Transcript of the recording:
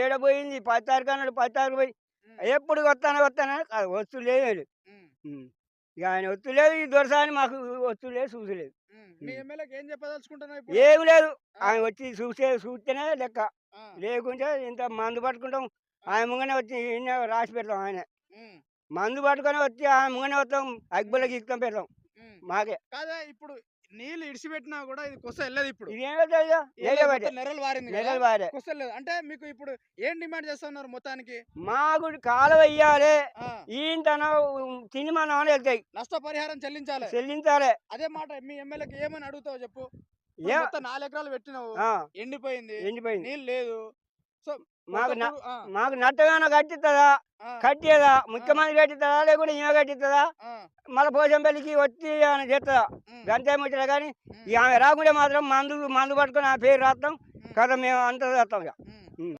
ఏడబోయింది 10 తారీఖు అన్నాడు 10 తారీఖు పోయి ఎప్పుడు వస్తాను అది వస్తు లేదు. ఇక ఆయన ఒత్తు లేదు ఈ దొరసాని మాకు ఒత్తు లేదు చూసు లేదు. మీ ఎమ్మెల్యేకి ఏం చెప్పదలుచుకుంటున్నావు ఇప్పుడు? ఏమి లేదు ఆయన వచ్చి చూస్తేనే లెక్క, లేకుంటే ఇంత మందు పట్టుకుంటాం ఆయన ముంగనే వచ్చి ఈయన రాసి పెడతాం. ఆయన మందు పట్టుకొని వచ్చి ఆయన ముంగనే వస్తాం, అగ్గిపుల్లకి ఇస్తాం పెడతాం మాకే. కాదా ఇప్పుడు నీళ్ళు ఇడిచిపెట్టినా కూడా ఇది కొస వెళ్ళదు. ఇప్పుడు నెరలు వారింది కొస వెళ్ళదు అంటే మీకు ఇప్పుడు ఏం డిమాండ్ చేస్తున్నారు మొత్తానికి? మాకు కాలువ ఇయ్యాలి, ఈంతన తిని మనం వెళ్తాయి, నష్టపరిహారం చెల్లించాలి. అదే మాట మీ ఎమ్మెల్యేకి ఏమని అడుగుతావు చెప్పు? 4 ఎకరాలు పెట్టినావు, ఎండిపోయింది, నీళ్ళు లేదు, సో మాకు నట్టగానో కట్టిస్తుందా, కట్టేదా ముఖ్యమంత్రి కట్టిస్తుందా లేకుంటే ఈమె కట్టిస్తుందా, మళ్ళీ పోచంపల్లికి వచ్చి ఆమె చేస్తుందా గంటే ముచ్చట. కానీ ఆమె రాకుంటే మాత్రం మందు పట్టుకొని ఆ పేరు రాస్తాం కదా, మేము అంత చేస్తాం ఇక.